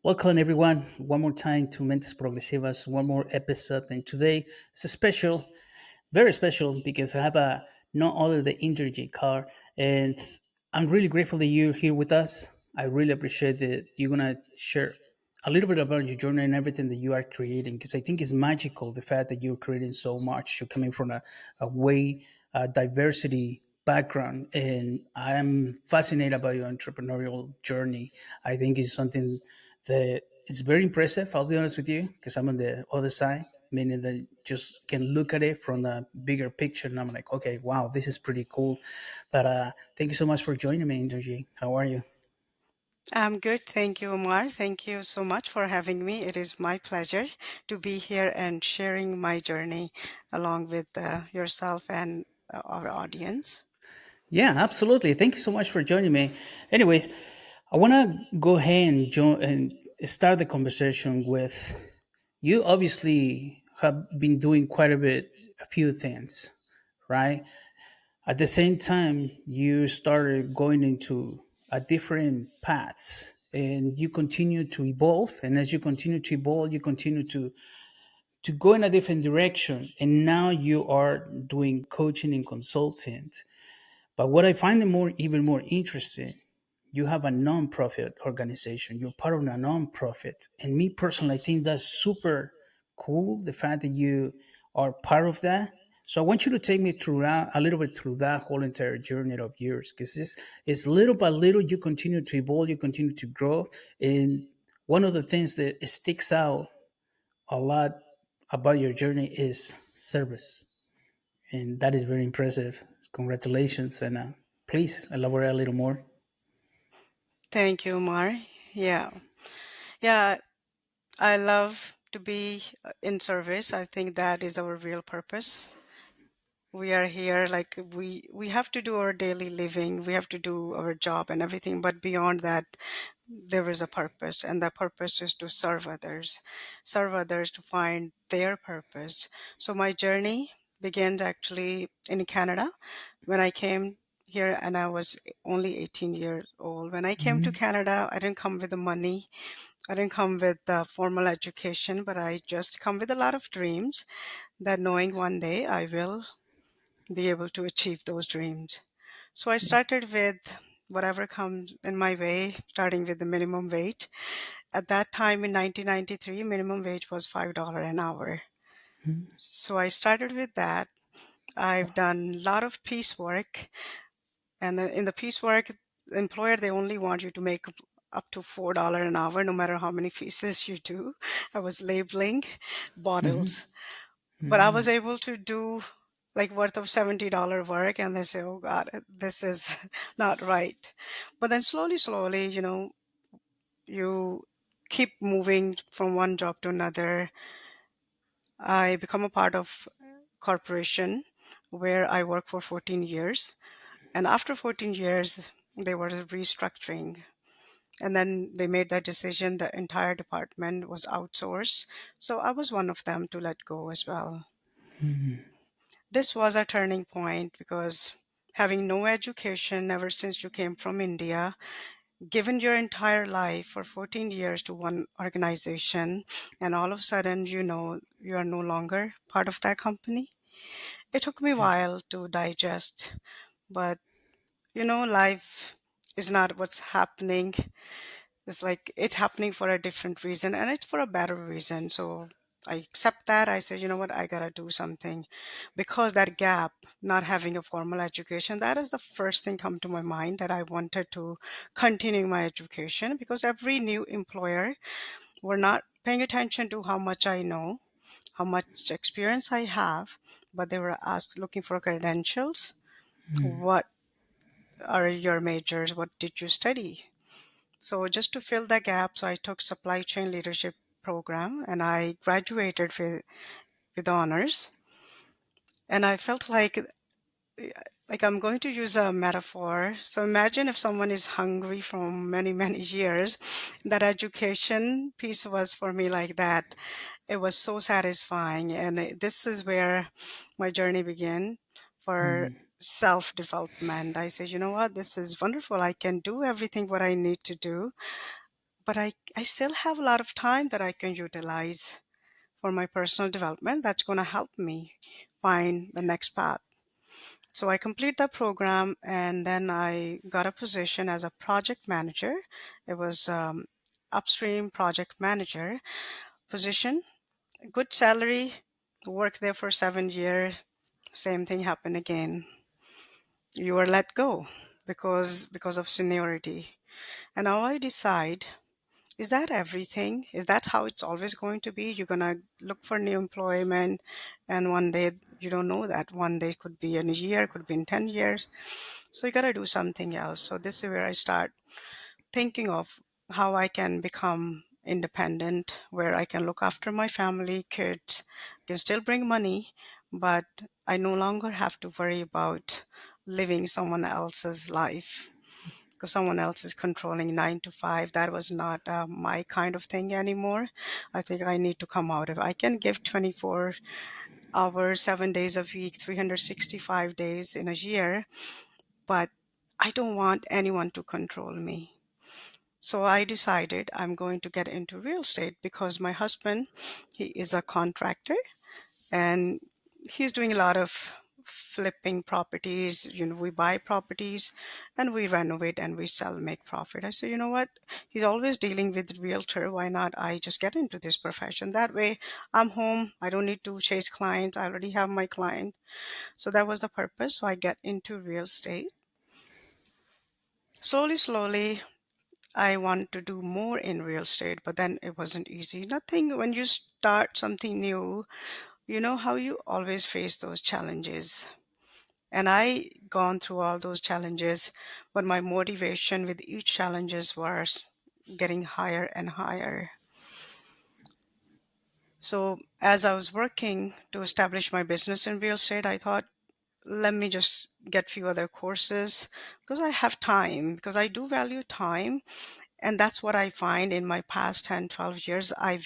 Welcome, everyone, one more time to Mentes Progresivas, one more episode. And today it's a special, very special, because I have a no other than Inderjeet Kaur. And I'm really grateful that you're here with us. I really appreciate that you're going to share a little bit about your journey and everything that you are creating, because I think it's magical the fact that you're creating so much. You're coming from a way diversity background, and I'm fascinated about your entrepreneurial journey. I think it's something that is very impressive. I'll be honest with you, because I'm on the other side, meaning that just can look at it from a bigger picture, and I'm like, okay, wow, this is pretty cool. But thank you so much for joining me, Inderjeet. How are you? I'm good. Thank you, Omar. Thank you so much for having me. It is my pleasure to be here and sharing my journey along with yourself and our audience. Yeah, absolutely. Thank you so much for joining me. Anyways, I want to go ahead and join and start the conversation with you. Obviously, have been doing quite a few things, right? At the same time, you started going into a different paths, and you continue to evolve. And as you continue to evolve, you continue to go in a different direction. And now you are doing coaching and consulting. But what I find even more interesting, you have a non-profit organization. You're part of a non-profit, and me personally, I think that's super cool. The fact that you are part of that. So I want you to take me through that, a little bit through that whole entire journey of yours, because it's little by little you continue to evolve, you continue to grow, and one of the things that sticks out a lot about your journey is service, and that is very impressive. Congratulations, and please elaborate a little more. Thank you, Omar. Yeah. Yeah. I love to be in service. I think that is our real purpose. We are here like we have to do our daily living, we have to do our job and everything, but beyond that there is a purpose, and that purpose is to serve others to find their purpose. So my journey began actually in Canada when I came here, and I was only 18 years old. When I came to Canada, I didn't come with the money, I didn't come with the formal education, but I just come with a lot of dreams, that knowing one day I will be able to achieve those dreams. So I started with whatever comes in my way, starting with the minimum wage. At that time in 1993, minimum wage was $5 an hour. So I started with that. I've done a lot of piecework, and in the piecework, the employer, they only want you to make up to $4 an hour, no matter how many pieces you do. I was labeling bottles, but I was able to do like worth of $70 work, and they say, oh God, this is not right. But then slowly, you keep moving from one job to another. I become a part of corporation where I worked for 14 years. And after 14 years, they were restructuring. And then they made that decision. The entire department was outsourced. So I was one of them to let go as well. This was a turning point because having no education ever since you came from India, given your entire life for 14 years to one organization, and all of a sudden, you are no longer part of that company. It took me a while to digest, but life is not what's happening. It's like it's happening for a different reason, and it's for a better reason. So I accept that. I said, you know what, I gotta do something, because that gap, not having a formal education, that is the first thing come to my mind, that I wanted to continue my education, because every new employer were not paying attention to how much I know, how much experience I have, but they were asked looking for credentials. What are your majors? What did you study? So just to fill the gap, so I took supply chain leadership program, and I graduated with honors. And I felt like I'm going to use a metaphor. So imagine if someone is hungry from many, many years. That education piece was for me like that. It was so satisfying. And this is where my journey began for self-development. I said, you know what, this is wonderful. I can do everything what I need to do, but I still have a lot of time that I can utilize for my personal development that's going to help me find the next path. So I complete that program, and then I got a position as a project manager. It was upstream project manager position, good salary, worked there for 7 years. Same thing happened again. You were let go because of seniority. And now I decide, is that everything? Is that how it's always going to be? You're gonna look for new employment, and one day you don't know that. One day could be in a year, could be in 10 years. So you gotta do something else. So this is where I start thinking of how I can become independent, where I can look after my family, kids, can still bring money, but I no longer have to worry about living someone else's life because someone else is controlling 9 to 5. That was not my kind of thing anymore. I think I need to come out of. I can give 24 hours, 7 days a week, 365 days in a year, but I don't want anyone to control me. So I decided I'm going to get into real estate because my husband, he is a contractor, and he's doing a lot of flipping properties. We buy properties and we renovate and we sell, make profit. I said, you know what? He's always dealing with realtor. Why not I just get into this profession? That way I'm home. I don't need to chase clients. I already have my client. So that was the purpose. So I get into real estate. Slowly, I wanted to do more in real estate, but then it wasn't easy. Nothing, when you start something new, you know how you always face those challenges. And I gone through all those challenges, but my motivation with each challenges was getting higher and higher. So as I was working to establish my business in real estate, I thought, let me just get few other courses because I have time, because I do value time. And that's what I find in my past 10, 12 years. I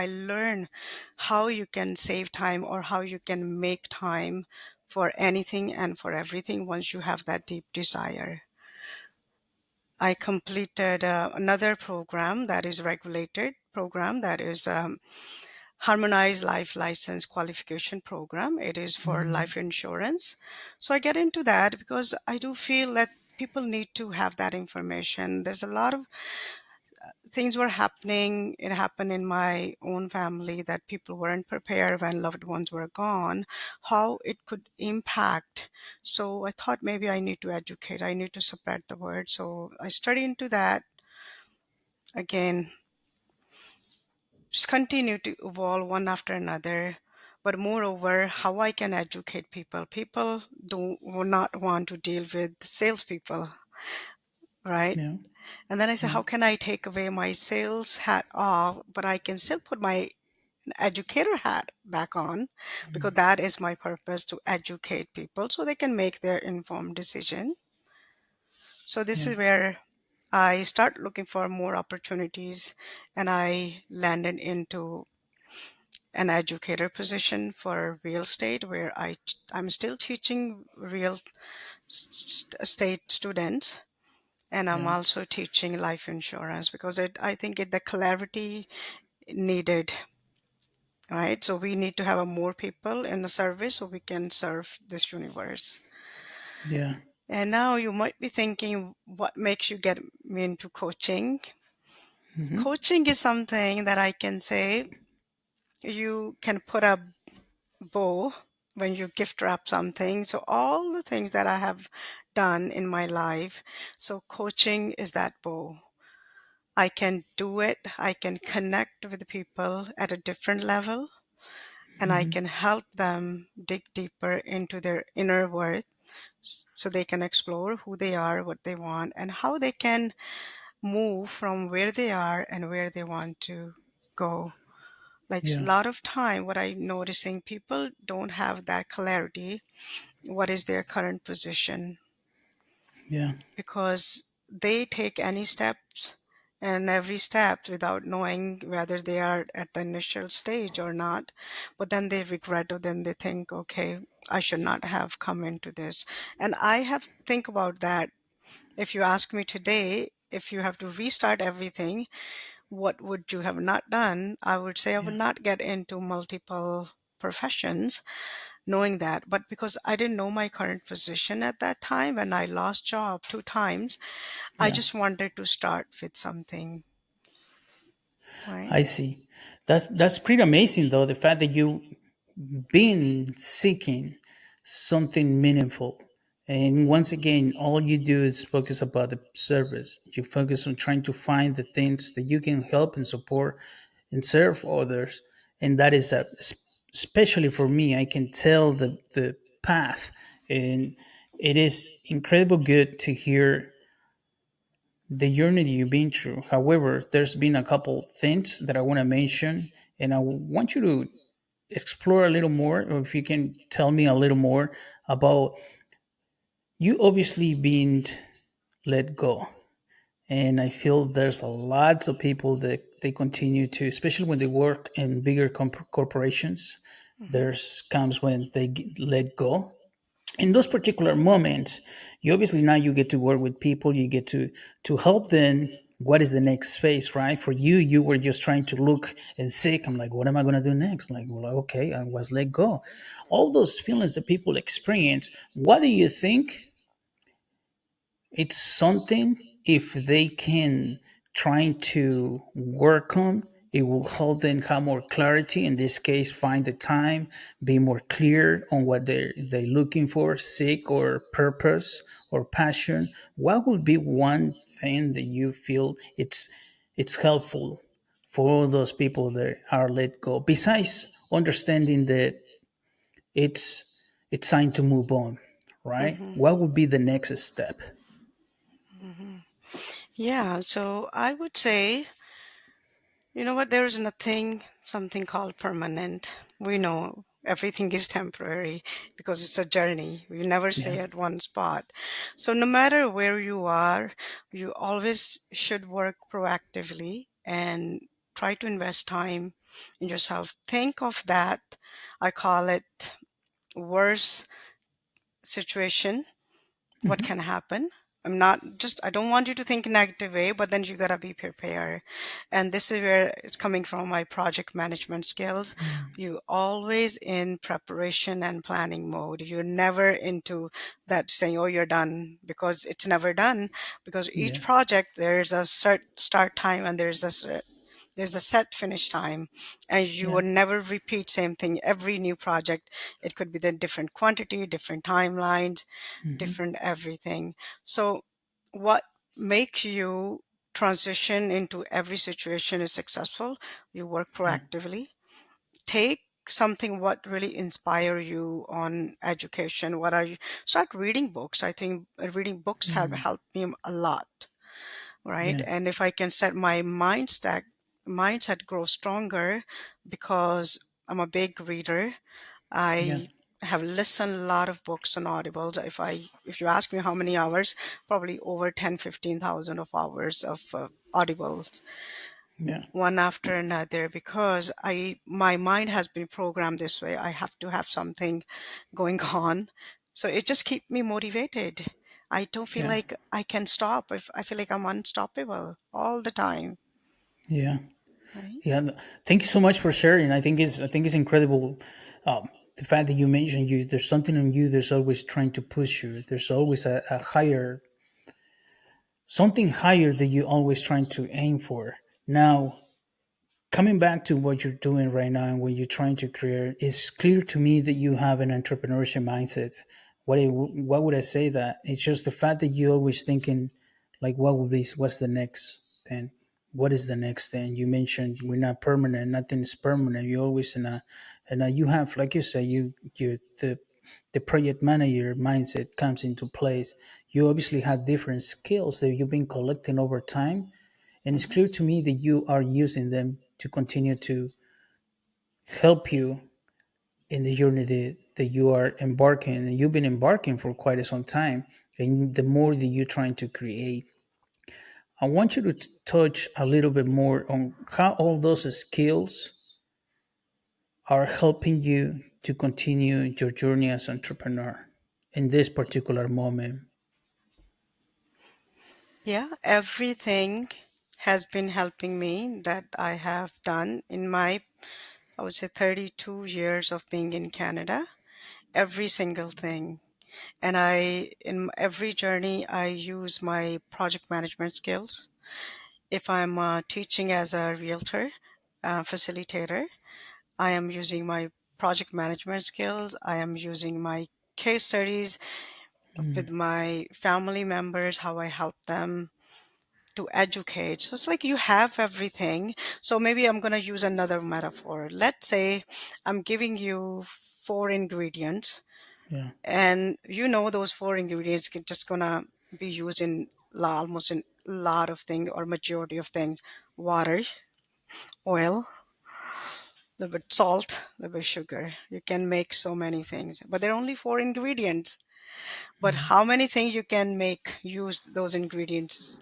learn how you can save time or how you can make time for anything and for everything once you have that deep desire. I completed another program that is regulated program that is harmonized life license qualification program. It is for life insurance. So I get into that because I do feel that people need to have that information. There's a lot of things were happening. It happened in my own family that people weren't prepared when loved ones were gone, how it could impact. So I thought maybe I need to educate, I need to spread the word. So I studied into that again, just continue to evolve one after another. But moreover, how I can educate people. People do will not want to deal with salespeople, right? Yeah. And then I said, Yeah. how can I take away my sales hat off, but I can still put my educator hat back on because that is my purpose to educate people so they can make their informed decision. So this Yeah. is where I start looking for more opportunities, and I landed into an educator position for real estate where I'm still teaching real estate students, and I'm Yeah. also teaching life insurance because I think the clarity needed, right? So we need to have a more people in the service so we can serve this universe. Yeah. And now you might be thinking, what makes you get me into coaching? Hmm. Coaching is something that I can say you can put a bow when you gift wrap something. So all the things that I have done in my life, so coaching is that bow. I can do it. I can connect with people at a different level, and I can help them dig deeper into their inner worth so they can explore who they are, what they want, and how they can move from where they are and where they want to go. Like a Yeah. lot of time, what I'm noticing, people don't have that clarity. What is their current position? Yeah. Because they take any steps and every step without knowing whether they are at the initial stage or not. But then they regret or then they think, okay, I should not have come into this. And I have think about that. If you ask me today, if you have to restart everything, what would you have not done? I would say I would Yeah. not get into multiple professions knowing that. But because I didn't know my current position at that time and I lost job 2 times, I Yeah. just wanted to start with something, right? I see. That's pretty amazing though, the fact that you been seeking something meaningful. And once again, all you do is focus about the service. You focus on trying to find the things that you can help and support and serve others. And that is especially for me, I can tell the path. And it is incredible good to hear the journey that you've been through. However, there's been a couple things that I want to mention, and I want you to explore a little more, or if you can tell me a little more about you obviously being let go. And I feel there's a lots of people that they continue to, especially when they work in bigger corporations. Hmm. There's comes when they get let go, in those particular moments. You obviously now you get to work with people, you get to help them. What is the next phase, right? For you, you were just trying to look and seek. I'm like, what am I going to do next? Like, well, okay, I was let go. All those feelings that people experience, what do you think it's something, if they can try to work on, it will help them have more clarity. In this case, find the time, be more clear on what they're looking for, seek or purpose or passion. What would be one thing that you feel it's helpful for all those people that are let go, besides understanding that it's it's time to move on, right? Hmm. What would be the next step? Hmm. Yeah, so I would say, you know what, there is nothing, something called permanent. We know everything is temporary because it's a journey. We never Yeah. stay at one spot. So no matter where you are, you always should work proactively and try to invest time in yourself. Think of that. I call it worst situation, what Mhm. can happen. I'm not just, I don't want you to think negative way, but then you gotta be prepared. And this is where it's coming from, my project management skills. You always in preparation and planning mode. You're never into that saying, oh, you're done, because it's never done. Because each Yeah. project, there's a set start time and there's a set finish time, and you Yeah. would never repeat same thing every new project. It could be the different quantity, different timelines, Hmm. different everything. So what makes you transition into every situation is successful? You work Yeah. proactively. Take something what really inspire you on education. What are you, start reading books. I think reading books have Mm. helped me a lot, right? Yeah. And if I can set my mindset grow stronger, because I'm a big reader. Yeah. I have listened a lot of books on audibles. If you ask me how many hours, probably over 10, 15,000 of hours of audibles, Yeah. one after another, because I my mind has been programmed this way. I have to have something going on, so it just keeps me motivated. I don't feel Yeah. like I can stop. If I feel like I'm unstoppable all the time, Yeah. right? Yeah. Thank you so much for sharing. I think it's incredible. The fact that you mentioned you there's something in you that's always trying to push you. There's always a higher something higher that you always trying to aim for. Now, coming back to what you're doing right now and what you're trying to create, it's clear to me that you have an entrepreneurship mindset. What would I say that it's just the fact that you're always thinking, like, what's the next thing? What is the next thing? You mentioned we're not permanent. Nothing is permanent. You're always in a, and you have, like you say, you the project manager mindset comes into place. You obviously have different skills that you've been collecting over time, and it's Hmm. clear to me that you are using them to continue to help you in the journey that you are embarking, and you've been embarking for quite some time. And the more that you're trying to create, I want you to touch a little bit more on how all those skills are helping you to continue your journey as entrepreneur in this particular moment. Yeah, everything has been helping me that I have done in my, I would say, 32 years of being in Canada. Every single thing. And in every journey, I use my project management skills. If I'm teaching as a realtor, facilitator, I am using my project management skills. I am using my case studies with my family members, how I help them to educate. So it's like you have everything. So maybe I'm going to use another metaphor. Let's say I'm giving you four ingredients, Yeah. and those four ingredients just going to be used in almost in a lot of things or majority of things: water, oil, a little bit salt, a little bit sugar. You can make so many things, but there are only four ingredients. But how many things you can make use those ingredients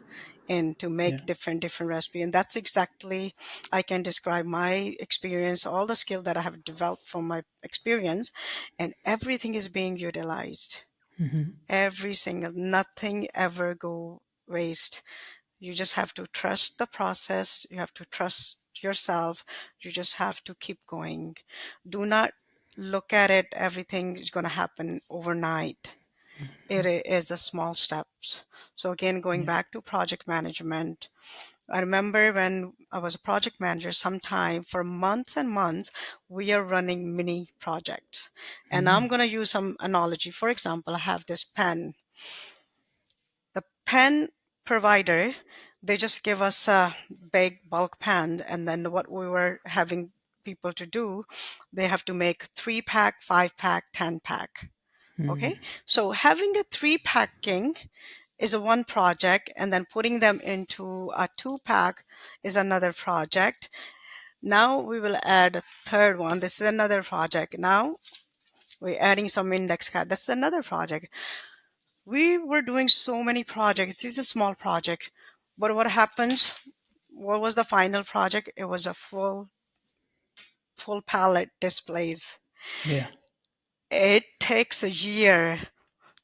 in to Yeah. make different recipe? And that's exactly, I can describe my experience, all the skill that I have developed from my experience, and everything is being utilized. Every single, nothing ever go waste. You just have to trust the process. You have to trust yourself. You just have to keep going. Do not look at it, everything is going to happen overnight. It is the small steps. So again, going Yeah. back to project management, I remember when I was a project manager, sometime for months and months, we are running mini projects. And I'm going to use some analogy. For example, I have this pen. The pen provider, they just give us a big bulk pen. And then what we were having people to do, they have to make 3-pack, 5-pack, 10-pack. Okay. So having a 3-packing is a one project, and then putting them into a 2-pack is another project. Now we will add a third one. This is another project. Now we're adding some index card. This is another project. We were doing so many projects. This is a small project. But what happens? What was the final project? It was a full palette displays. Yeah. It takes a year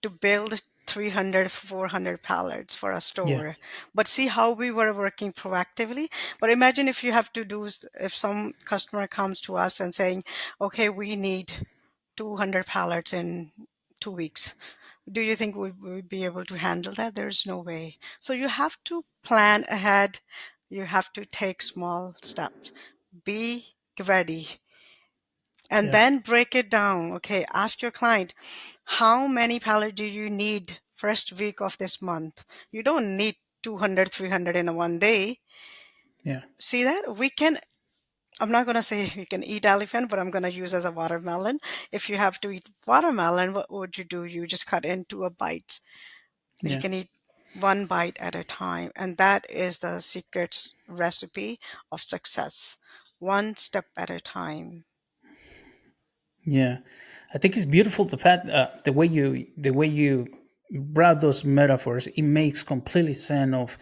to build 300, 400 pallets for a Yeah. store. But see how we were working proactively. But imagine if you have to do, if some customer comes to us and saying, okay, we need 200 pallets in 2 weeks. Do you think we would be able to handle that? There's no way. So you have to plan ahead. You have to take small steps. Be ready and Yeah. then break it down. Okay, ask your client, how many pallets do you need first week of this month? You don't need 200, 300 in a one day. Yeah. See that? I'm not going to say you can eat elephant, but I'm going to use as a watermelon. If you have to eat watermelon, what would you do? You just cut into a bite. You Yeah. can eat one bite at a time. And that is the secret recipe of success. One step at a time. Yeah. I think it's beautiful the fact the way you brought those metaphors. It makes completely sense of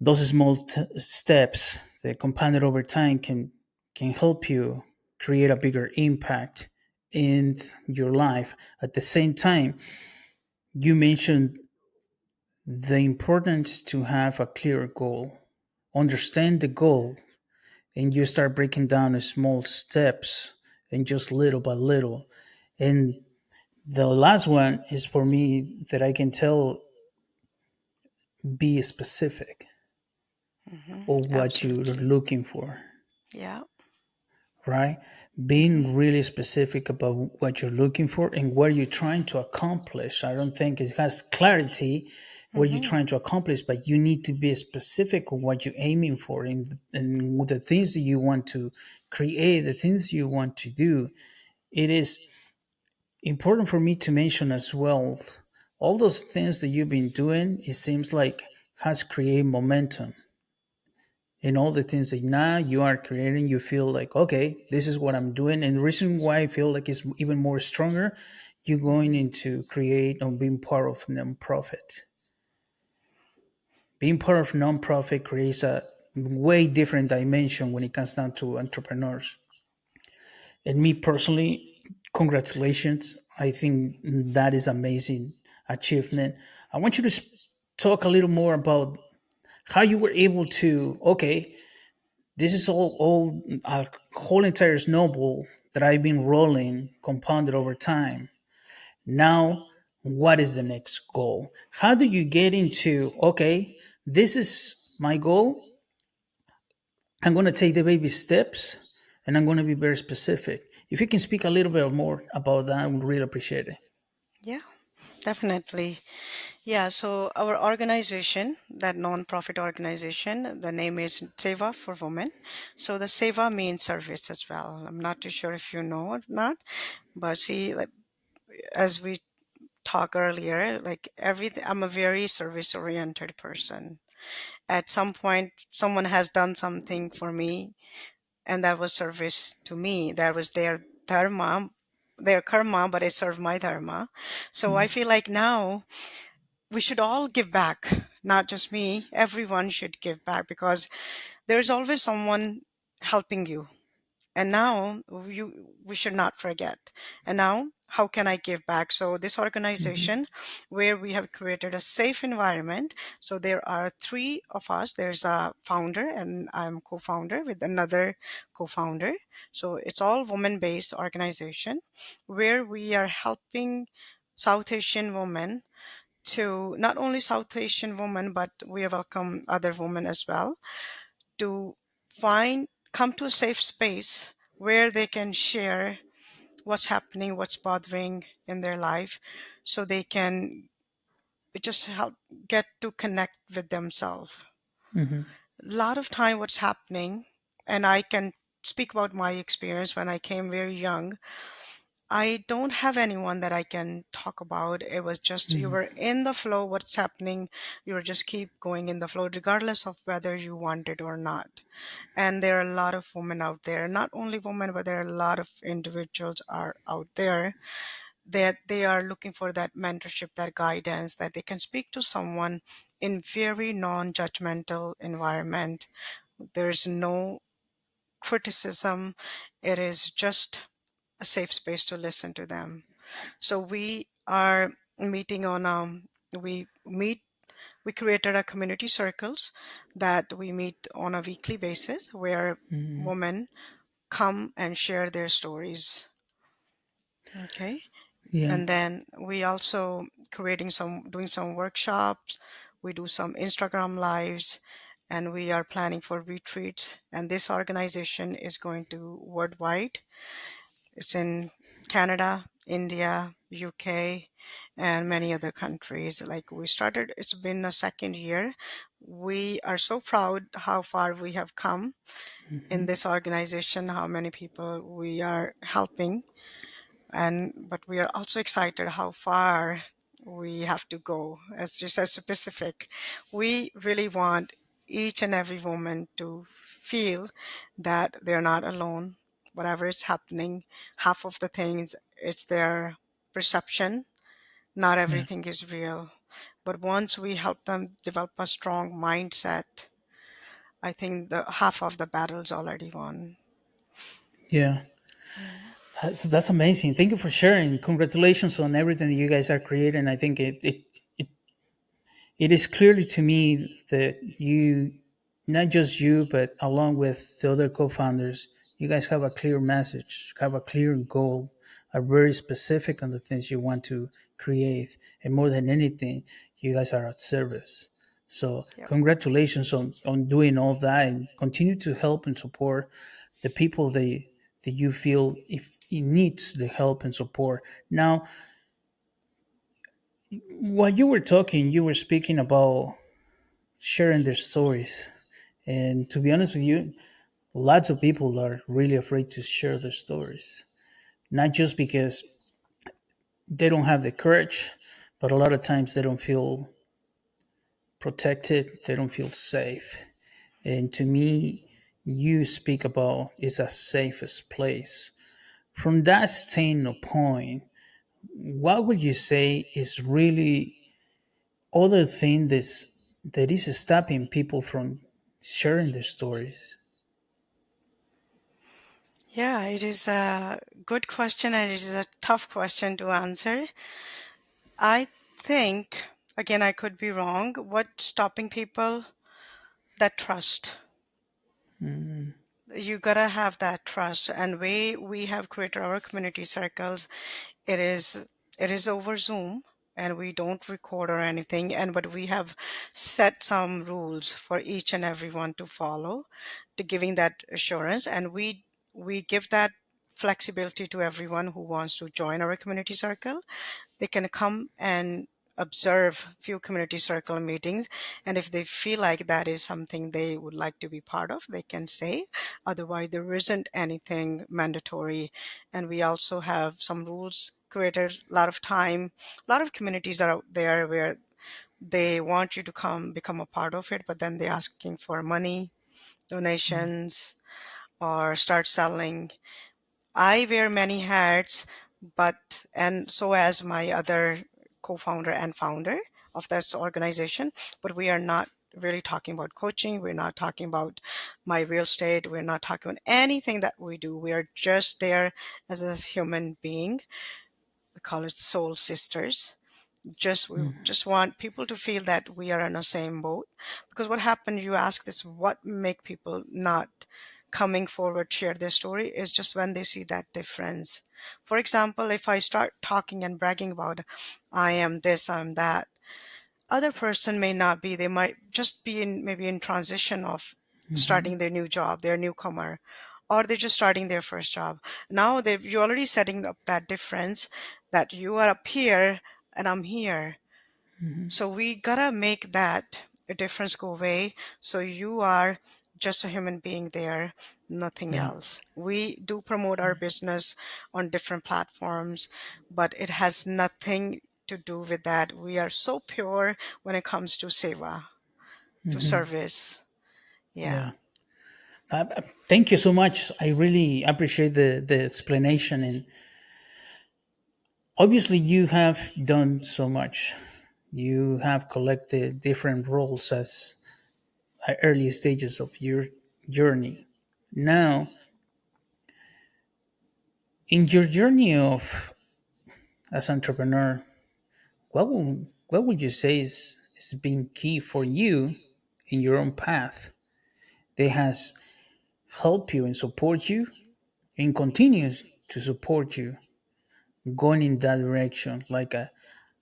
those small steps that compounded over time can help you create a bigger impact in your life. At the same time, you mentioned the importance to have a clear goal, understand the goal, and you start breaking down the small steps and just little by little. And the last one is for me that I can tell, be specific of what you're Absolutely. looking for, Yeah. right? Hmm. Being really specific about what you're looking for and what you're trying to accomplish. I don't think it has clarity what you're Hmm. trying to accomplish, but you need to be specific on what you're aiming for and the things that you want to create, the things you want to do. It is important for me to mention as well, all those things that you've been doing, it seems like has created momentum in all the things that now you are creating. You feel like, okay, this is what I'm doing. And the reason why I feel like it's even more stronger, you going Hmm. into create or being part of nonprofit. Being part of nonprofit creates a way different dimension when it comes down to entrepreneurs. And me personally, congratulations. I think that is amazing achievement. I want you to talk a little more about how you were able to, okay, this is all a whole entire snowball that I've been rolling, compounded over time. Now, what is the next goal? How do you get into, okay, this is my goal. I'm going to take the baby steps and I'm going to be very specific. If you can speak a little bit more about that, I would really appreciate it. Yeah, definitely. Yeah, so our organization, that non-profit organization, the name is Seva for Women. So the Seva means service as well. I'm not too sure if you know or not, but see, like as we talked earlier, like everything, I'm a very service-oriented person. At some point, someone has done something for me, and that was service to me. That was their dharma, their karma, but I serve my dharma. So I feel like now we should all give back, not just me. Everyone should give back because there's always someone helping you. And now we should not forget. And now, how can I give back? So this Mhm. organization, where we have created a safe environment. So there are three of us. There's a founder, and I'm co-founder with another co-founder. So it's all women-based organization where we are helping South Asian women to not only South Asian women, but we welcome other women as well to come to a safe space where they can share what's happening, what's bothering in their life, so they can just help get to connect with themselves. Mhm. A lot of time, what's happening, and I can speak about my experience when I came very young. I don't have anyone that I can talk about. It was just you Mhm. were in the flow, what's happening, you were just keep going in the flow, regardless of whether you want it or not. And there are a lot of women out there, not only women, but there are a lot of individuals are out there that they are looking for that mentorship, that guidance, that they can speak to someone in very non-judgmental environment. There's no criticism. It is just a safe space to listen to them. So we are meeting on we created a community circles that we meet on a weekly basis where Mhm. women come and share their stories. Okay. Yeah. And then we also doing some workshops. We do some Instagram lives, and we are planning for retreats. And this organization is going to worldwide. It's in Canada, India, UK, and many other countries. Like we started, it's been a second year. We are so proud how far we have come in Mhm. this organization, how many people we are helping, and but we are also excited how far we have to go. As you said, specific, we really want each and every woman to feel that they're not alone. Whatever is happening, half of the things, it's their perception. Not Yeah. everything is real, but once we help them develop a strong mindset, I think the half of the battle's already won. Yeah. Yeah. That's amazing. Thank you for sharing. Congratulations on everything that you guys are creating. I think it is clearly to me that you, not just you, but along with the other co-founders, you guys have a clear message, have a clear goal, are very specific on the things you want to create, and more than anything, you guys are at service. So Yep. congratulations on doing all that and continue to help and support the people that you feel if it needs the help and support. Now, while you were talking, you were speaking about sharing their stories. And to be honest with you, lots of people are really afraid to share their stories. Not just because they don't have the courage, but a lot of times they don't feel protected, they don't feel safe. And to me, you speak about is a safest place. From that standpoint, what would you say is really other thing that is stopping people from sharing their stories? Yeah, it is a good question and it is a tough question to answer. I think again, I could be wrong. What's stopping people? That trust. You gotta have that trust. And way we have created our community circles, it is it is over Zoom, and we don't record or anything. And but we have set some rules for each and everyone to follow, to giving that assurance. And we give that flexibility to everyone who wants to join our community circle. They can come and observe few community circle meetings, and if they feel like that is something they would like to be part of, they can stay. Otherwise, there isn't anything mandatory. And we also have some rules created. A lot of time, a lot of communities are out there where they want you to come become a part of it, but then they're asking for money, donations, or start selling. I wear many hats, but and so as my other co-founder and founder of this organization, but we are not really talking about coaching. We're not talking about my real estate. We're not talking about anything that we do. We are just there as a human being. We call it soul sisters. Just we just want people to feel that we are in the same boat. Because what happened, you ask this, what make people not coming forward share their story, is just when they see that difference. For example, if I start talking and bragging about I am this, I'm that, other person may not be. They might just be in maybe in transition of starting their new job, they're a newcomer, or they're just starting their first job. Now you're already setting up that difference, that you are up here and I'm here. So we gotta make that a difference go away. So you are just a human being there, nothing Yeah. else. We do promote our business on different platforms, but it has nothing to do with that. We are so pure when it comes to seva, to service. Yeah. Yeah. Thank you so much. I really appreciate the explanation. And obviously, you have done so much. You have collected different roles as early stages of your journey. Now, in your journey of as entrepreneur, what would you say is been key for you in your own path that has helped you and support you and continues to support you going in that direction? Like,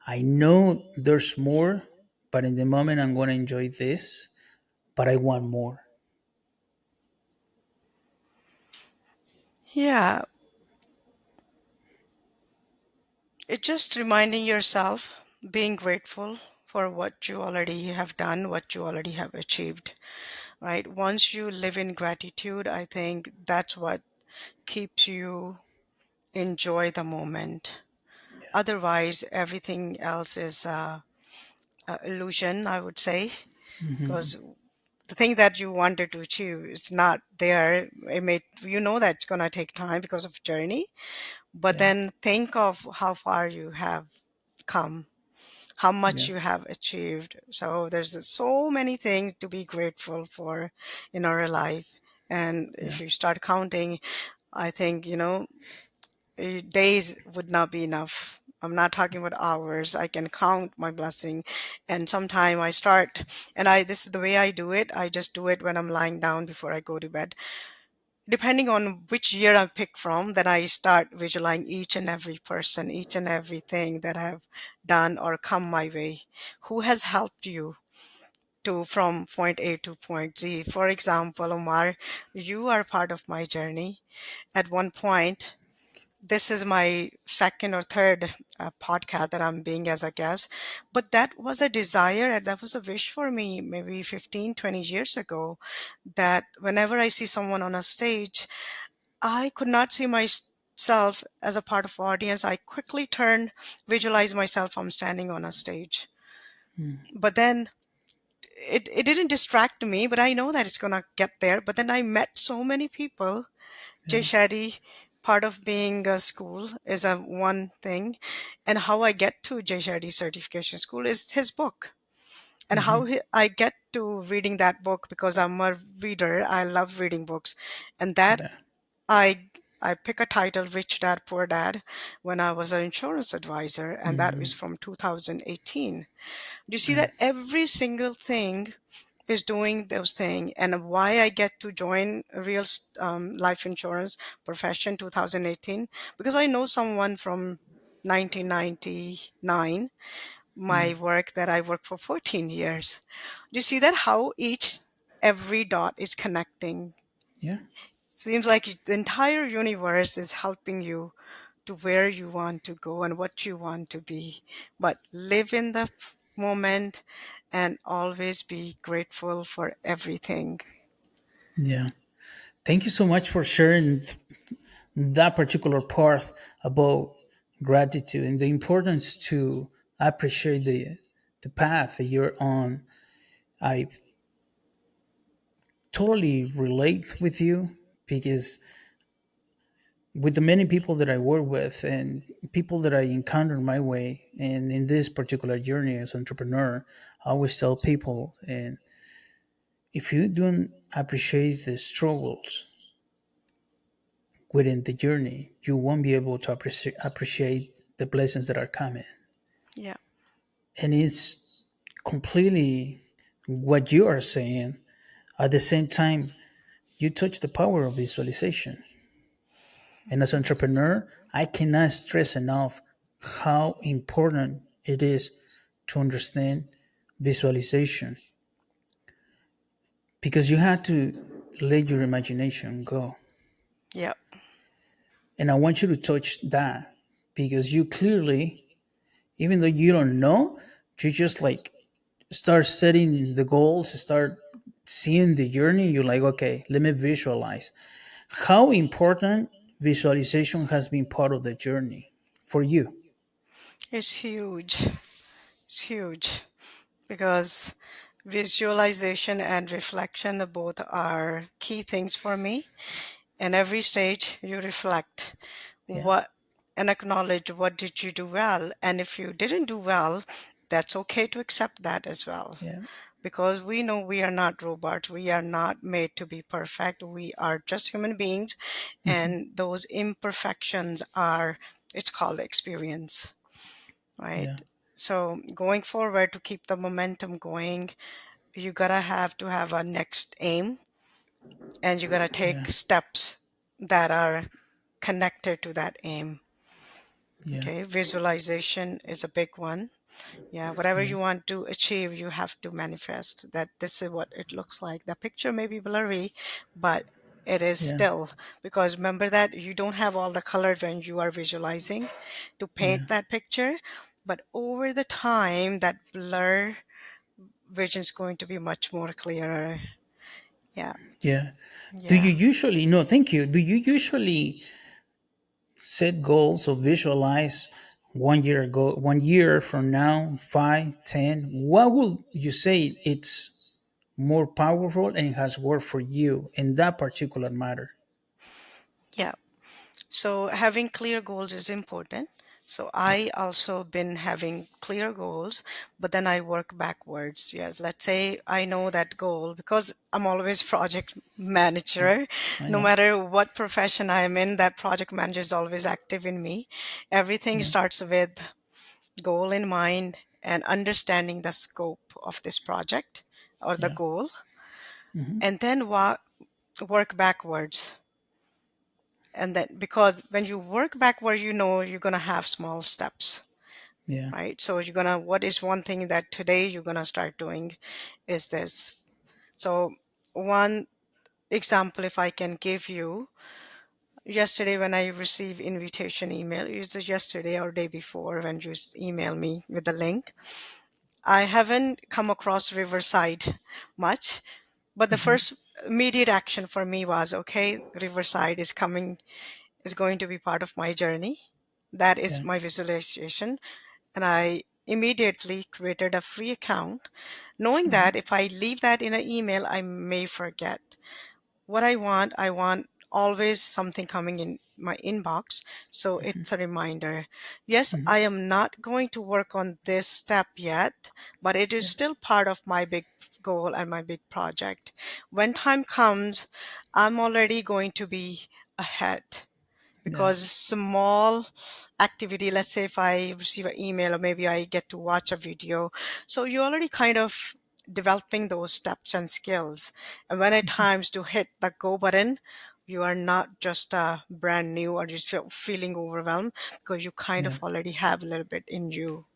I know there's more, but in the moment I'm going to enjoy this, but I want more. Yeah. It's just reminding yourself, being grateful for what you already have done, what you already have achieved, right? Once you live in gratitude, I think that's what keeps you enjoy the moment. Otherwise, everything else is illusion, I would say, because the thing that you wanted to achieve is not there. It may, you know, that's gonna take time because of journey, but Yeah, then think of how far you have come, how much yeah, you have achieved. So there's so many things to be grateful for in our life. And yeah, if you start counting, I think, days would not be enough. I'm not talking about hours. I can count my blessing. And sometime I start, and this is the way I do it. I just do it when I'm lying down before I go to bed. Depending on which year I pick from, then I start visualizing each and every person, each and everything that I've done or come my way. Who has helped you to from point A to point Z? For example, Omar, you are part of my journey. At one point, this is my second or third podcast that I'm being as a guest, but that was a desire and that was a wish for me maybe 15, 20 years ago, that whenever I see someone on a stage, I could not see myself as a part of audience. I quickly visualize myself, I'm standing on a stage. But then it didn't distract me, but I know that it's going to get there. But then I met so many people. Jay yeah, Shetty, part of being a school is a one thing. And how I get to Jay Shetty Certification School is his book. And I get to reading that book because I'm a reader. I love reading books. And that yeah, I I pick a title, Rich Dad, Poor Dad, when I was an insurance advisor, and that was from 2018. Do you see Yeah. that every single thing is doing those things? And why I get to join a real life insurance profession 2018? Because I know someone from 1999, Yeah. my work that I worked for 14 years. Do you see that how every dot is connecting? Yeah. Seems like the entire universe is helping you to where you want to go and what you want to be. But live in the moment and always be grateful for everything. Yeah. Thank you so much for sharing that particular part about gratitude and the importance to appreciate the path that you're on. I totally relate with you because with the many people that I work with and people that I encounter my way and in this particular journey as entrepreneur, I always tell people and if you don't appreciate the struggles within the journey, you won't be able to appreciate the blessings that are coming. Yeah. And it's completely what you are saying. At the same time, you touch the power of visualization. And as an entrepreneur, I cannot stress enough how important it is to understand visualization because you have to let your imagination go. Yeah. And I want you to touch that because you clearly, even though you don't know, you just like start setting the goals, start seeing the journey. You're like, okay, let me visualize. How important visualization has been part of the journey for you? It's huge. It's huge because visualization and reflection both are key things for me. And every stage you reflect Yeah, what and acknowledge what did you do well. And if you didn't do well, that's okay to accept that as well. yeah, Because we know we are not robots. We are not made to be perfect. We are just human beings. mhm, And those imperfections are, it's called experience, right? yeah, So going forward to keep the momentum going, you gotta have to have a next aim and you gotta yeah, take steps that are connected to that aim. yeah, Okay, visualization is a big one. Yeah, whatever yeah, you want to achieve, you have to manifest that this is what it looks like. The picture may be blurry, but it is yeah, still because remember that you don't have all the color when you are visualizing to yeah, paint that picture, but over the time, that blur vision is going to be much more clearer. Yeah, yeah. Do yeah. you usually, no, thank you. Do you usually set goals or visualize 1 year ago, 1 year from now, 5, 10? What will you say it's more powerful and has worked for you in that particular matter? Yeah. So having clear goals is important. So Yeah, I also been having clear goals, but then I work backwards. Yes, let's say I know that goal because I'm always project yeah, manager. I No know. matter what profession I'm in, that project manager is always active in me. Everything Yeah, starts with goal in mind and understanding the scope of this project or the yeah, goal, hmm, and then work backwards. And then because when you work backward, you know you're going to have small steps, yeah, right? So you're going to, what is one thing that today you're going to start doing is this. So one example, if I can give you, yesterday when I received invitation email, it was yesterday or day before when you email me with the link. I haven't come across Riverside much, but the hmm, first immediate action for me was, okay, Riverside is going to be part of my journey. That is yeah, my visualization. And I immediately created a free account, knowing hmm, that if I leave that in an email, I may forget. What I want always something coming in my inbox. So it's a reminder. Yes, hmm, I am not going to work on this step yet, but it is yeah, still part of my big goal and my big project. When time comes, I'm already going to be ahead. Yeah. because small activity, let's say if I receive an email or maybe I get to watch a video, so you're already kind of developing those steps and skills. And when it times to hit the go button, you are not just brand new or just feeling overwhelmed, because you kind Yeah. of already have a little bit in you.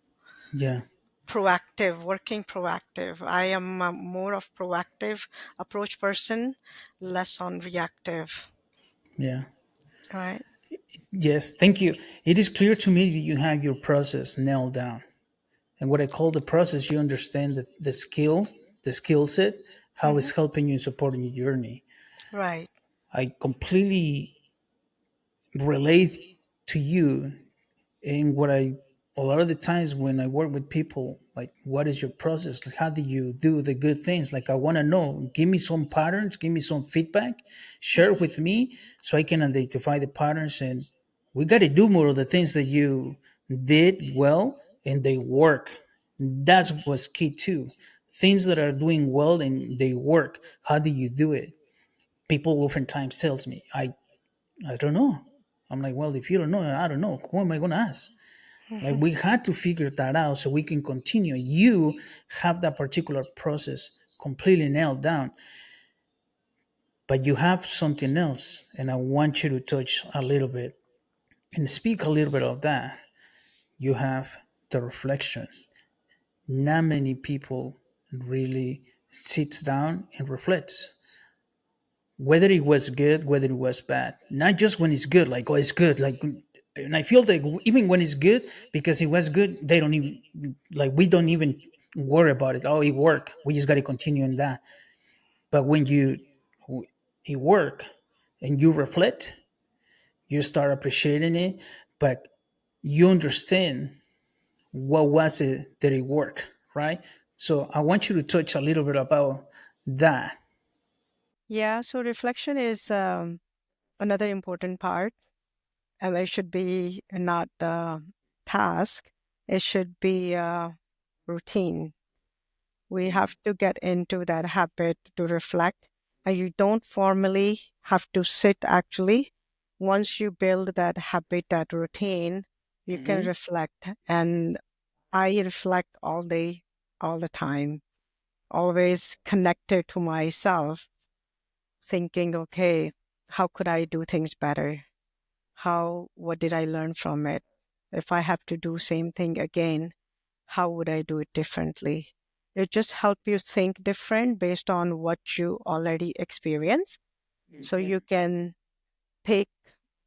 Yeah. Proactive, working proactive. I am more of proactive approach person, less on reactive. Yeah. Right. Yes. Thank you. It is clear to me that you have your process nailed down. And what I call the process, you understand the skills, the skill set, how Hmm. it's helping you and supporting your journey. Right. I completely relate to you in what I a lot of the times when I work with people, like what is your process? Like how do you do the good things? Like I want to know. Give me some patterns, give me some feedback, share it with me so I can identify the patterns and we gotta do more of the things that you did well and they work. That's what's key too. Things that are doing well and they work. How do you do it? People oftentimes tells me, I don't know. I'm like, well, if you don't know, I don't know. Who am I gonna ask? Like we had to figure that out so we can continue. You have that particular process completely nailed down, but you have something else, and I want you to touch a little bit and speak a little bit of that. You have the reflection. Not many people really sits down and reflects whether it was good, whether it was bad. Not just when it's good, like oh, it's good, like. And I feel that even when it's good, because it was good, they don't even like we don't even worry about it. Oh, it worked. We just got to continue in that. But when it work and you reflect, you start appreciating it. But you understand what was it that it worked, right? So I want you to touch a little bit about that. Yeah. So reflection is another important part, and it should be not task. It should be routine. We have to get into that habit to reflect, and you don't formally have to sit actually. Once you build that habit, that routine, you can Mm-hmm. reflect. And I reflect all day, all the time, always connected to myself, thinking, okay, how could I do things better? What did I learn from it? If I have to do same thing again, how would I do it differently? It just help you think different based on what you already experience. So Okay. you can take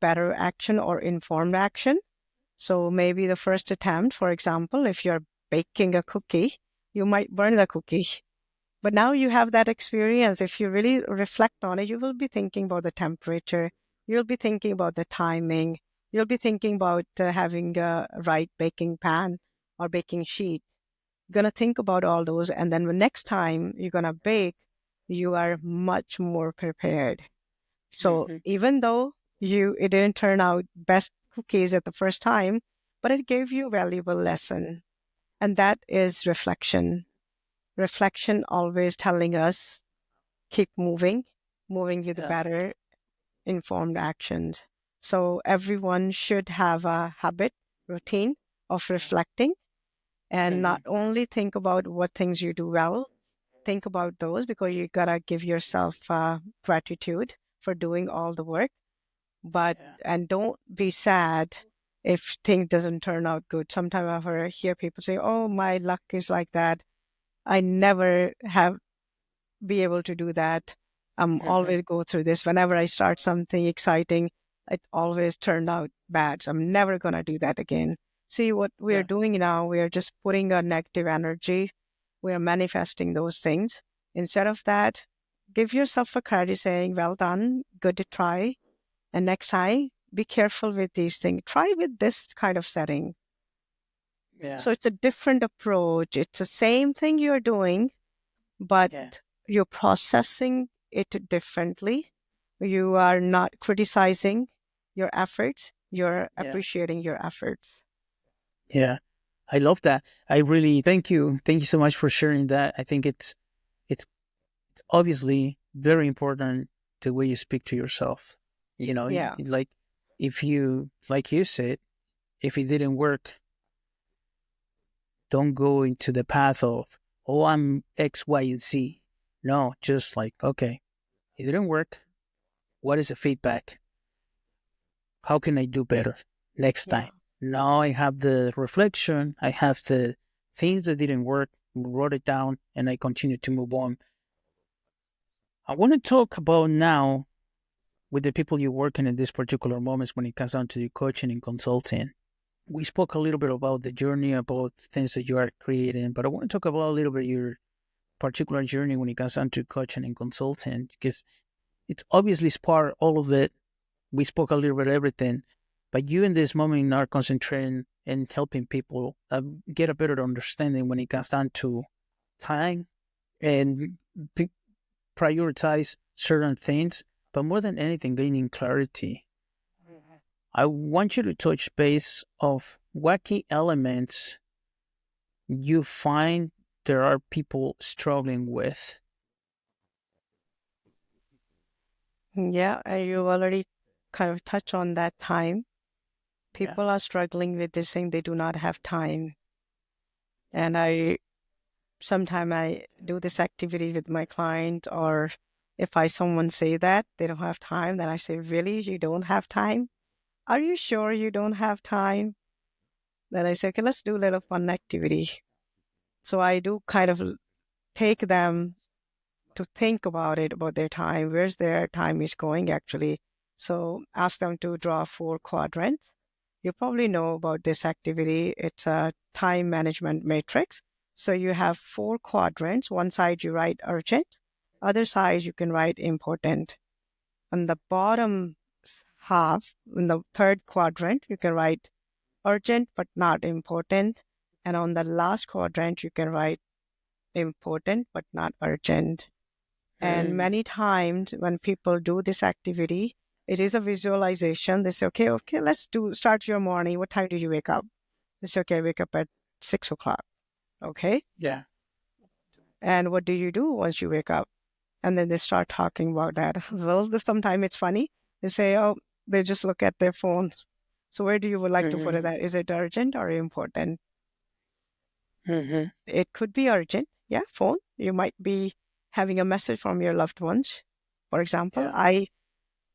better action or informed action. So maybe the first attempt, for example, if you're baking a cookie, you might burn the cookie. But now you have that experience. If you really reflect on it, you will be thinking about the temperature. You'll be thinking about the timing. You'll be thinking about having a right baking pan or baking sheet. You're going to think about all those. And then the next time you're going to bake, you are much more prepared. So Mm-hmm. even though it didn't turn out best cookies at the first time, but it gave you a valuable lesson. And that is reflection. Reflection always telling us keep moving, moving with Yeah. better informed actions. So everyone should have a habit, routine of reflecting and Mm-hmm. not only think about what things you do well, think about those because you gotta give yourself gratitude for doing all the work. But Yeah. and don't be sad if things doesn't turn out good. Sometimes I hear people say, "Oh, my luck is like that. I never have be able to do that. Mm-hmm. Always go through this. Whenever I start something exciting, it always turned out bad. So I'm never going to do that again. See what we're Yeah. doing now, we're just putting a negative energy. We're manifesting those things. Instead of that, give yourself a credit saying, well done, good to try. And next time, be careful with these things. Try with this kind of setting. Yeah. So it's a different approach. It's the same thing you're doing, but Yeah. you're processing it differently. You are not criticizing your efforts, you're Yeah. appreciating your efforts. Yeah. I love that. I really thank you. Thank you so much for sharing that. I think it's obviously very important the way you speak to yourself. Yeah. Like if you, like you said, if it didn't work, don't go into the path of, oh, I'm X, Y, and Z. No, just like, okay, it didn't work. What is the feedback? How can I do better next Yeah. time? Now I have the reflection, I have the things that didn't work, wrote it down, and I continue to move on. I want to talk about now with the people you're working in this particular moments when it comes down to the coaching and consulting. We spoke a little bit about the journey, about things that you are creating, but I want to talk about a little bit your particular journey when it comes down to coaching and consulting, because it's obviously part all of it. We spoke a little bit of everything, but you in this moment are concentrating and helping people get a better understanding when it comes down to time and p- prioritize certain things, but more than anything, gaining clarity. I want you to touch base of what key elements you find there are people struggling with. Yeah, you already kind of touched on that time. Yeah. People are struggling with this thing, they do not have time. And I sometimes I do this activity with my client, or if I someone say that they don't have time, then I say, really, you don't have time? Are you sure you don't have time? Then I say, okay, let's do a little fun activity. So I do kind of take them to think about it, about their time, where's their time is going actually. So ask them to draw 4 quadrants. You probably know about this activity. It's a time management matrix. So you have 4 quadrants. One side you write urgent, other side you can write important. On the bottom half, in the third quadrant, you can write urgent but not important. And on the last quadrant, you can write important but not urgent. And Mm, many times when people do this activity, it is a visualization. They say, okay, let's start your morning. What time do you wake up? They say, okay, I wake up at 6 o'clock. Okay. yeah. And what do you do once you wake up? And then they start talking about that. Well, sometimes it's funny. They say, oh, they just look at their phones. So where do you would like to put it Mm-hmm. at? Is it urgent or important? Mm-hmm. It could be urgent. Yeah, phone. You might be having a message from your loved ones. For example, Yeah.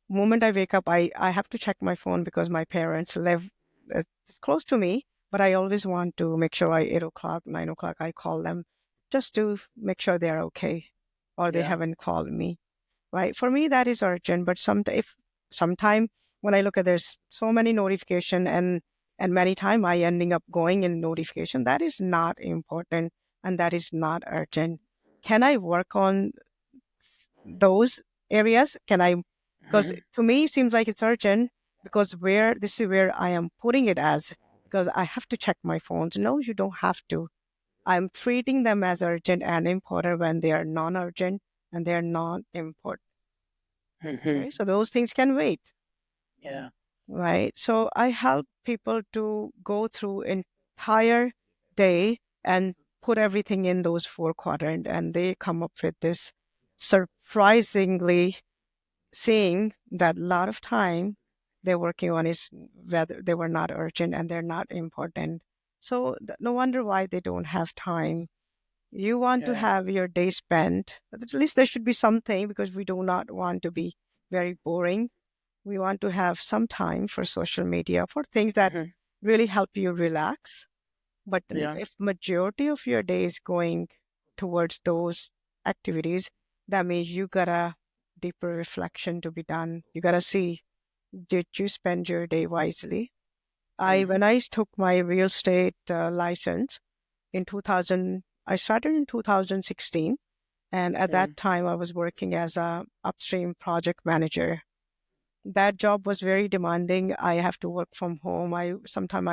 moment I wake up, I have to check my phone because my parents live uh, close to me, but I always want to make sure 8 o'clock, 9 o'clock, I call them just to make sure they're okay or they Yeah. haven't called me, right? For me, that is urgent, but if sometime when I look at there's so many notification and many time I ending up going in notification, that is not important and that is not urgent. Can I work on those areas? Can I, because Mm-hmm. to me it seems like it's urgent because where this is where I am putting it as, because I have to check my phones. No, you don't have to. I'm treating them as urgent and important when they are non-urgent and they're not important. Okay, Mm-hmm. so those things can wait, Yeah. right? So I help people to go through entire day and put everything in those 4 quadrant, and they come up with this surprisingly seeing that a lot of time they're working on is whether they were not urgent and they're not important. So no wonder why they don't have time. You want to Yeah. have your day spent, at least there should be something because we do not want to be very boring. We want to have some time for social media, for things that Mm-hmm. really help you relax. But Yeah. if majority of your day is going towards those activities, that means you got a deeper reflection to be done. You got to see, did you spend your day wisely? When Mm-hmm. I took my real estate license in 2000, I started in 2016. And at that Mm, time, I was working as a upstream project manager. That job was very demanding. I have to work from home. I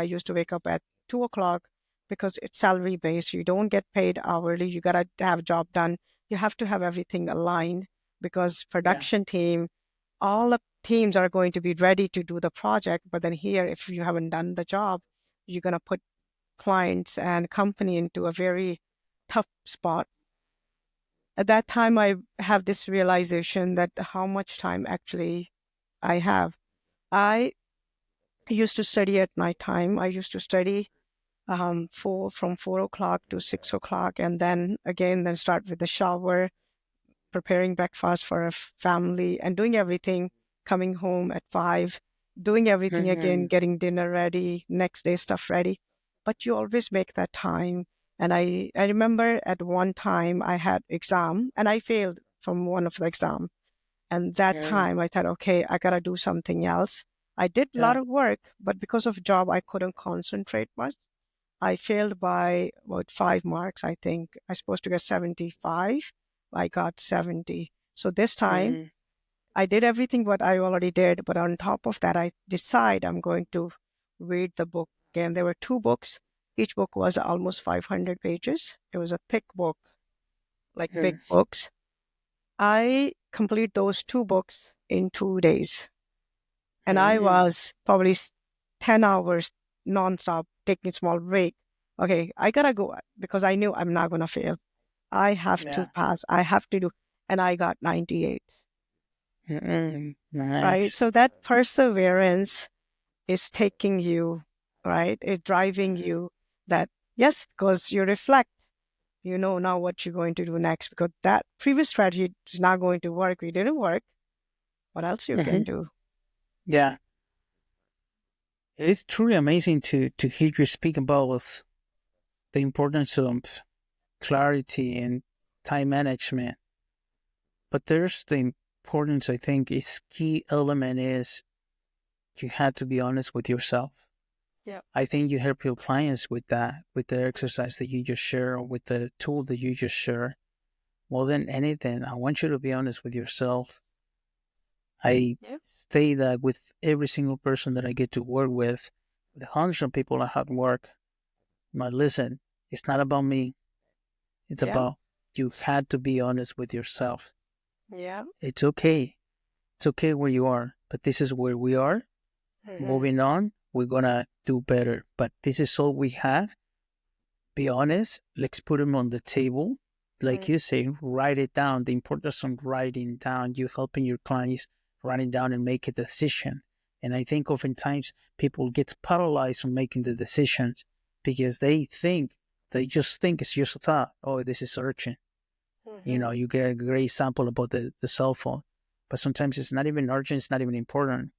used to wake up at 2 o'clock because it's salary based. You don't get paid hourly. You gotta have job done. You have to have everything aligned because yeah. production team, all the teams are going to be ready to do the project. But then here, if you haven't done the job, you're gonna put clients and company into a very tough spot. At that time, I have this realization that how much time actually I have. I I used to study at night time. I used to study from 4 o'clock to 6 o'clock, and then start with the shower, preparing breakfast for a family, and doing everything. Coming home at 5, doing everything again, Mm-hmm. getting dinner ready, next day stuff ready. But you always make that time. And I remember at one time I had exam and I failed from one of the exam. And that Mm-hmm. time I thought, okay, I gotta do something else. I did a lot Yeah. of work, but because of job, I couldn't concentrate much. I failed by about 5 marks, I think. I was supposed to get 75. I got 70. So this time Mm-hmm. I did everything what I already did, but on top of that, I decide I'm going to read the book. And there were two books. Each book was almost 500 pages. It was a thick book, like big books. I complete those two books in 2 days. And I Mm-hmm. was probably 10 hours nonstop, taking a small break. Okay, I gotta go because I knew I'm not gonna fail. I have to Yeah. pass. I have to do. And I got 98, Mm-hmm. right? Nice. So that perseverance is taking you, right? It's driving Mm-hmm. you that, yes, because you reflect, you know now what you're going to do next because that previous strategy is not going to work. It didn't work. What else you Mm-hmm. can do? Yeah. It's truly amazing to hear you speak about the importance of clarity and time management. But there's the importance, I think, is key element is you have to be honest with yourself. Yeah. I think you help your clients with that, with the exercise that you just share, or with the tool that you just share. More than anything, I want you to be honest with yourself. I Yeah. say that with every single person that I get to work with the hundreds of people I have work. Now, listen, it's not about me. It's Yeah. about you had to be honest with yourself. Yeah. It's okay. It's okay where you are, but this is where we are. Hmm. Moving on, we're gonna do better. But this is all we have. Be honest. Let's put them on the table. Like you say, write it down. The importance of writing down, you helping your clients writing down and make a decision. And I think oftentimes people get paralyzed on making the decisions because they just think it's just a thought. Oh, this is urgent. Hmm. You get a great example about the cell phone. But sometimes it's not even urgent, it's not even important.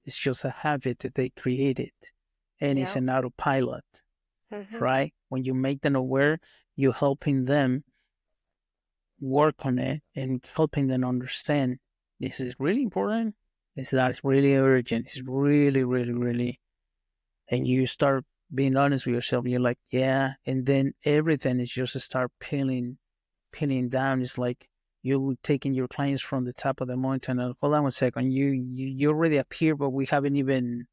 It's just a habit that they created. And it's Yeah. an autopilot, Hmm. right? When you make them aware, you're helping them work on it and helping them understand this is really important. It's not really urgent. It's really, really, really. And you start being honest with yourself. You're like, yeah. And then everything is just start peeling down. It's like you taking your clients from the top of the mountain. And hold on one second. You already up here, but we haven't even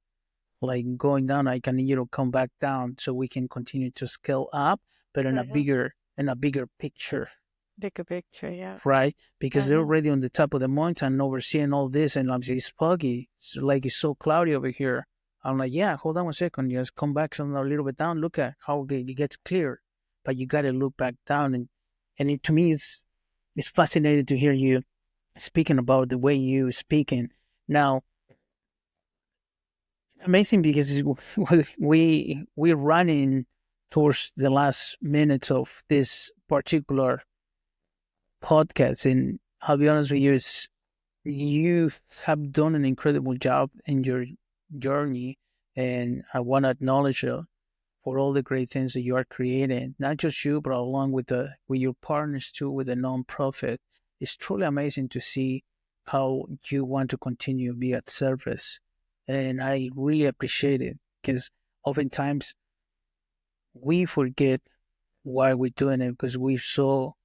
like going down. I can come back down so we can continue to scale up, but Hmm. in a bigger picture, Bigger picture. Yeah. right? Because they're Hmm. already on the top of the mountain overseeing all this, and obviously it's foggy. It's like it's so cloudy over here. I'm like, yeah, hold on one second. Just come back some a little bit down. Look at how it gets clear, but you got to look back down, to me, it's fascinating to hear you speaking about the way you speaking now. Amazing because we're running towards the last minutes of this particular podcast, and I'll be honest with you, you have done an incredible job in your journey, and I want to acknowledge you for all the great things that you are creating. Not just you, but along with the with your partners too, with the nonprofit. It's truly amazing to see how you want to continue to be at service, and I really appreciate it because oftentimes we forget why we're doing it because we're so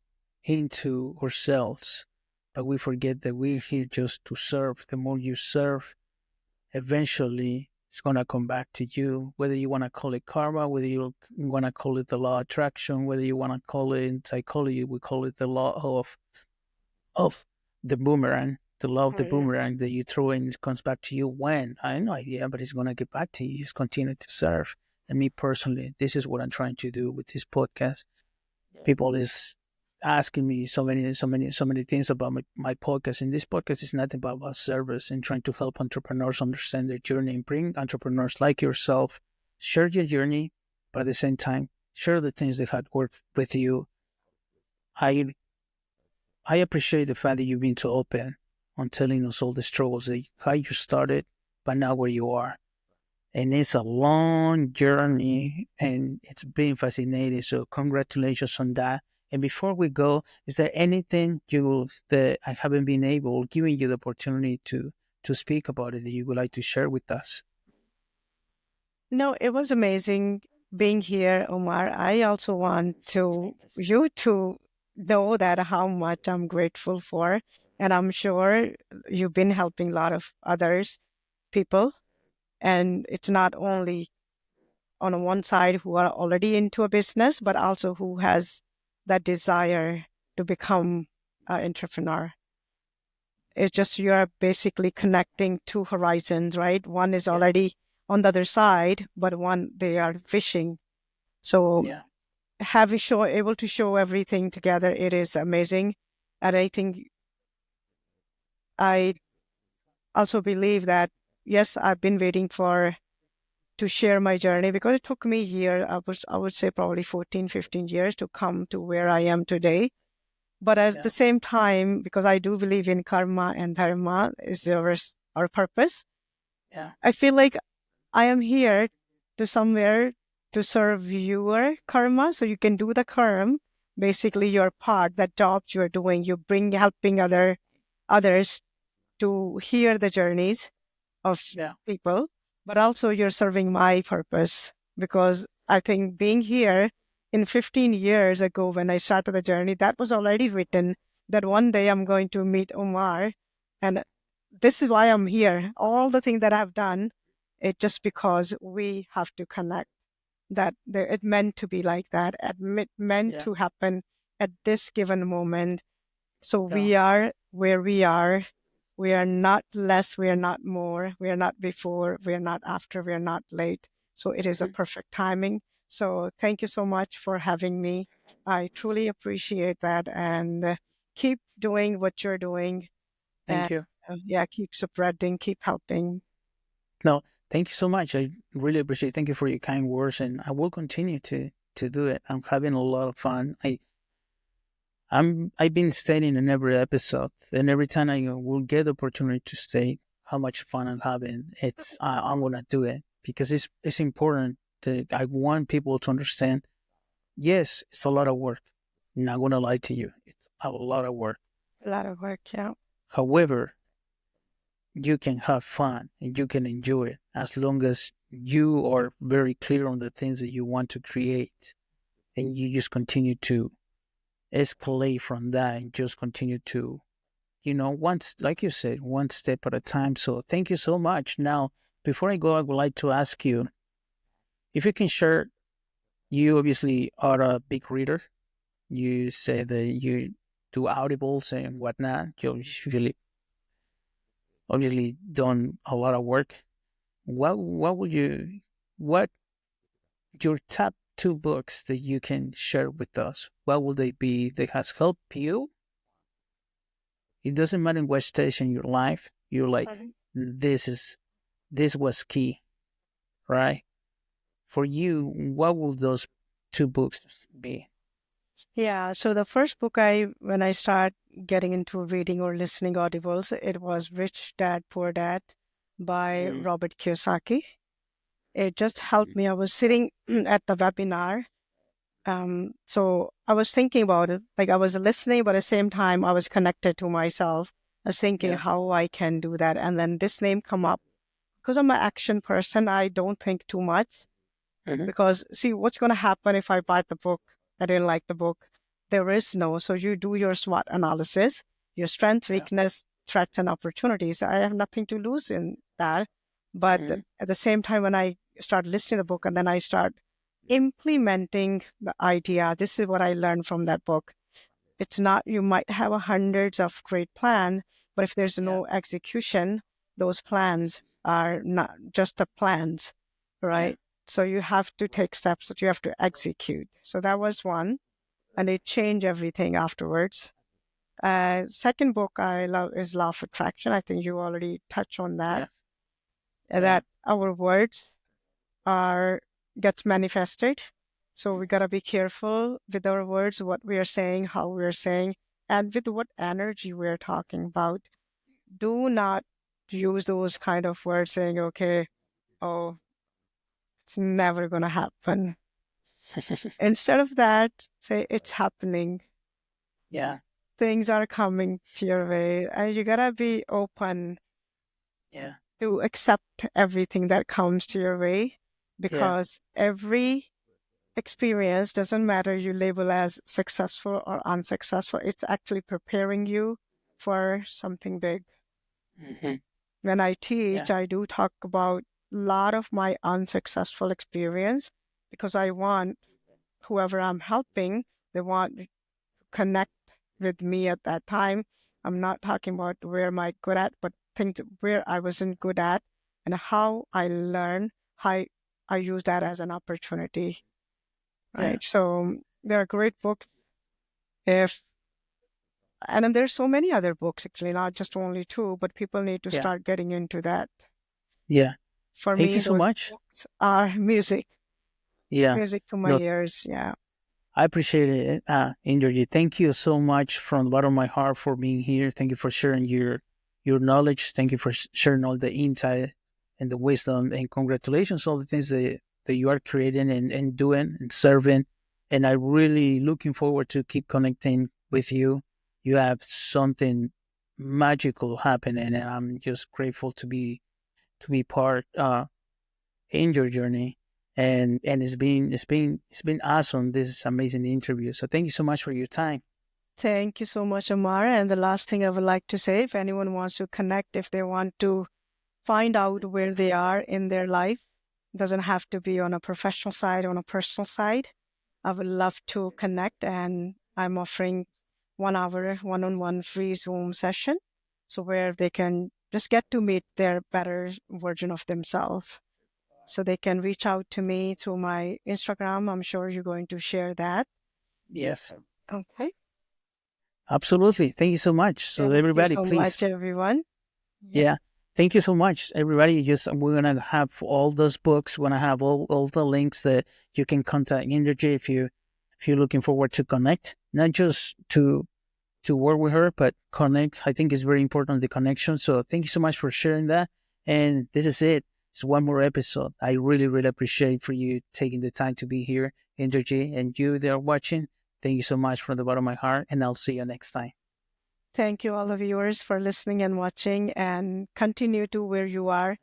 into ourselves, but we forget that we're here just to serve. The more you serve, eventually it's going to come back to you, whether you want to call it karma, whether you want to call it the law of attraction, whether you want to call it in psychology, we call it the law of the boomerang, the law of the Hmm. boomerang that you throw in, it comes back to you when? I have no idea, but it's going to get back to you. Just continue to serve. And me personally, this is what I'm trying to do with this podcast. Yeah. People is asking me so many things about my podcast. And this podcast is not about service and trying to help entrepreneurs understand their journey and bring entrepreneurs like yourself, share your journey, but at the same time, share the things that had worked with you. I I appreciate the fact that you've been so open on telling us all the struggles, that how you started, but now where you are. And it's a long journey and it's been fascinating. So congratulations on that. And before we go, is there anything that I haven't been able, giving you the opportunity to speak about it, that you would like to share with us? No, it was amazing being here, Omar. I also want to you to know that how much I'm grateful for, and I'm sure you've been helping a lot of others people, and it's not only on one side who are already into a business, but also who has that desire to become an entrepreneur. It's just you're basically connecting two horizons, right? One is Yeah, already on the other side, but one they are fishing. So yeah, having show able to show everything together, it is amazing. And I think I also believe that yes, I've been waiting for to share my journey because it took me a year. I would say probably 14, 15 years to come to where I am today. But at the yeah, same time, because I do believe in karma and dharma is our purpose, yeah, I feel like I am here to somewhere to serve your karma. So you can do the karma, basically your part, that job you're doing, you bring helping others to hear the journeys of yeah, people, but also you're serving my purpose because I think being here in 15 years ago when I started the journey, that was already written that one day I'm going to meet Omar. And this is why I'm here. All the things that I've done, it just because we have to connect that it meant to be like that, meant yeah, to happen at this given moment. So yeah, we are where we are. We are not less, we are not more, we are not before, we are not after, we are not late. So it is a mhm. perfect timing. So thank you so much for having me. I truly appreciate that and keep doing what you're doing. Thank And you. yeah, keep spreading, keep helping. No, thank you so much. I really appreciate. Thank you for your kind words, and I will continue to do it. I'm having a lot of fun. I've been stating in every episode, and every time I will get the opportunity to state how much fun I'm having, I'm gonna do it because it's important. I want people to understand. Yes, it's a lot of work. Not gonna lie to you, it's a lot of work. A lot of work, yeah. However, you can have fun and you can enjoy it as long as you are very clear on the things that you want to create, and you just continue to escalate from that and just continue to once, like you said, one step at a time. So thank you so much. Now, before I go, I would like to ask you if you can share. You obviously are a big reader. You say that you do audibles and whatnot. You usually, obviously, done a lot of work. What would you, what your top two books that you can share with us? What would they be that has helped you? It doesn't matter in what stage in your life. You're like, Mhm. this was key, right? For you, what will those two books be? Yeah, so the first book when I start getting into reading or listening audibles, it was Rich Dad, Poor Dad by Mm, Robert Kiyosaki. It just helped me. I was sitting at the webinar. So I was thinking about it. Like I was listening, but at the same time, I was connected to myself. I was thinking yeah. how I can do that. And then this name come up because I'm an action person. I don't think too much Hmm. because see what's going to happen if I buy the book. I didn't like the book. There is no. So you do your SWOT analysis, your strength, Yeah. weakness, threats, and opportunities. I have nothing to lose in that. But Hmm. at the same time, when I start listening to the book and then I start implementing the idea, this is what I learned from that book. It's not, you might have hundreds of great plans, but if there's Yeah. no execution, those plans are not just the plans, Yeah. right? So you have to take steps that you have to execute. So that was one. and it changed everything afterwards. Second book I love is Law of Attraction. I think you already touched on that. Yeah. Yeah. That our words are gets manifested. So we gotta be careful with our words, what we are saying, how we are saying, and with what energy we're talking about. Do not use those kind of words saying, okay, oh, it's never gonna happen. Instead of that, say it's happening. Yeah. Things are coming to your way, and you gotta be open Yeah. to accept everything that comes to your way Yeah. because every experience doesn't matter you label as successful or unsuccessful. It's actually preparing you for something big. Hmm. When I Yeah. teach, I do talk about a lot of my unsuccessful experience because I want whoever I'm helping, they want to connect with me at that time. I'm not talking about where am I good at, but things where I wasn't good at and how I learn, how I use that as an opportunity, Yeah. right? So there are great books. If and then there's so many other books actually, not just only two, but people need to Yeah. start getting into that. Yeah. For Thank you me, so those much. books are music, Yeah. music to my No, ears. Yeah. I appreciate it, Inderjeet. Thank you so much from the bottom of my heart for being here. Thank you for sharing your knowledge. Thank you for sharing all the insight and the wisdom. And congratulations on all the things that you are creating and doing and serving. And I really looking forward to keep connecting with you. You have something magical happening, and I'm just grateful to be part in your journey, and it's been awesome, this amazing interview. So thank you so much for your time. Thank you so much, Omar. And the last thing I would like to say, if anyone wants to connect, if they want to find out where they are in their life, doesn't have to be on a professional side, on a personal side. I would love to connect, and I'm offering 1 hour one-on-one free Zoom session, so where they can just get to meet their better version of themselves. So they can reach out to me through my Instagram. I'm sure you're going to share that. Yes, Okay. absolutely. Thank you so much. So Thank you everybody, so please, much, everyone. Yep. yeah, thank you so much, everybody. Just we're gonna have all those books. We're gonna have all the links that you can contact Energy if you're looking forward to connect, not just to work with her, but connect. I think it's very important, the connection. So thank you so much for sharing that. And this is it. It's one more episode. I really, really appreciate for you taking the time to be here, Energy, and you that are watching. Thank you so much from the bottom of my heart, and I'll see you next time. Thank you, all the viewers, for listening and watching, and continue to where you are.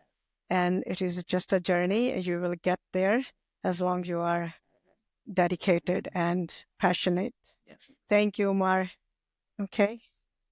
And it is just a journey. You will get there as long you are dedicated and passionate. Thank you, Omar. Okay.